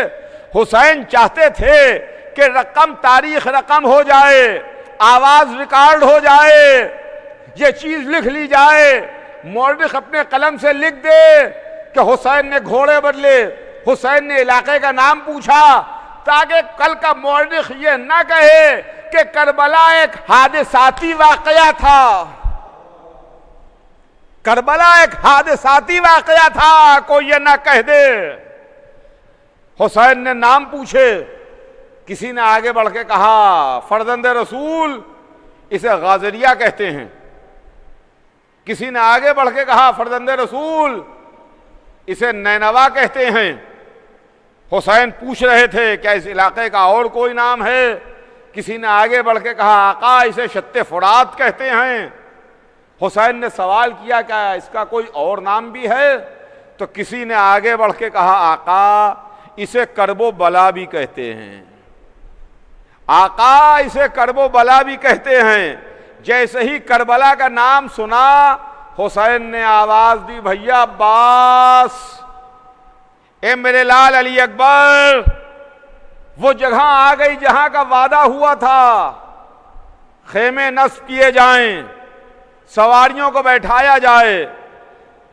हुसैन चाहते थे कि रकम तारीख रकम हो जाए, आवाज रिकॉर्ड हो जाए, ये चीज लिख ली जाए, मौरख अपने कलम से लिख दे कि हुसैन ने घोड़े बदले, हुसैन ने इलाके का नाम पूछा, ताकि कल का मौरख ये ना कहे कि करबला एक हादसाती वाकया था, करबला एक हादसाती वाकया था, कोई ये ना कह दे। हुसैन ने नाम पूछे, किसी ने आगे बढ़ के कहा फर्जंदे रसूल, इसे गाजरिया कहते हैं। किसी ने आगे बढ़ के कहा फर्जंदे रसूल, इसे नैनवा कहते हैं। हुसैन पूछ रहे थे क्या इस इलाके का और कोई नाम है? किसी ने आगे बढ़ के कहा आका, इसे शत्ते फुरात कहते हैं। हुसैन ने सवाल किया क्या इसका कोई और नाम भी है? तो किसी ने आगे बढ़ के कहा आका, इसे करबो बला भी कहते हैं। आका, इसे करबो बला भी कहते हैं। जैसे ही करबला का नाम सुना, हुसैन ने आवाज दी, भैया अब्बास, ए मेरे लाल अली अकबर, वो जगह आ गई जहां का वादा हुआ था। खेमे नस्ब किए जाएं, सवारियों को बैठाया जाए।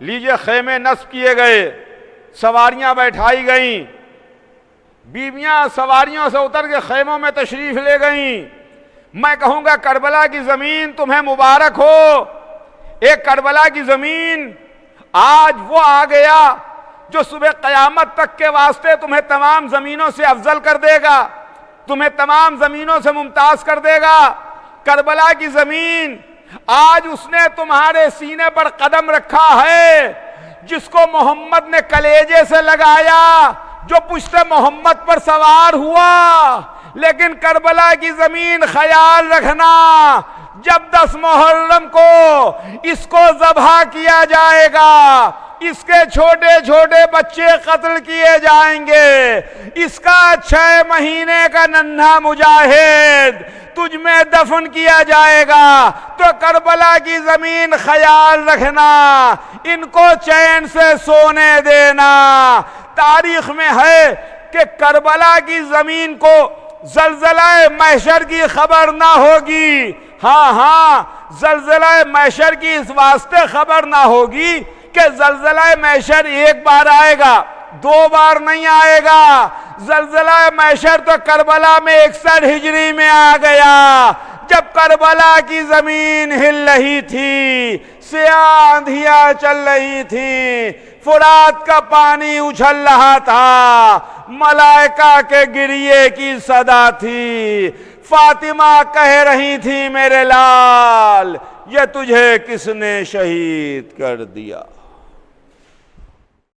लीजिए खेमे नस्ब किए गए, सवारियां बैठाई गईं, बीवियां सवारियों से उतर के खेमों में तशरीफ ले गईं। मैं कहूंगा करबला की जमीन तुम्हें मुबारक हो। एक करबला की जमीन आज वो आ गया जो सुबह कयामत तक के वास्ते तुम्हें तमाम जमीनों से अफजल कर देगा, तुम्हें तमाम जमीनों से मुमताज कर देगा। करबला की जमीन आज उसने तुम्हारे सीने पर कदम रखा है, जिसको मोहम्मद ने कलेजे से लगाया, जो पुश्ते मोहम्मद पर सवार हुआ। लेकिन करबला की जमीन ख्याल रखना, जब 10 मुहर्रम को इसको ज़ब्हा किया जाएगा, इसके छोटे छोटे बच्चे कत्ल किए जाएंगे, इसका 6 महीने का नन्हा मुजाहिद तुझ में दफन किया जाएगा। तो करबला की जमीन ख्याल रखना, इनको चैन से सोने देना। तारीख में है कि करबला की जमीन को जलजला महशर की खबर ना होगी। हाँ, जलजला महशर की इस वास्ते खबर ना होगी कि जलजला महशर एक बार आएगा, 2 बार नहीं आएगा। जलजला महशर तो करबला में 61 हिजरी में आ गया, जब करबला की जमीन हिल रही थी, सियाह आंधियां चल रही थी, फुरात का पानी उछल रहा था, मलाइका के गिरिए की सदा थी। फातिमा कह रही थी मेरे लाल, ये तुझे किसने शहीद कर दिया।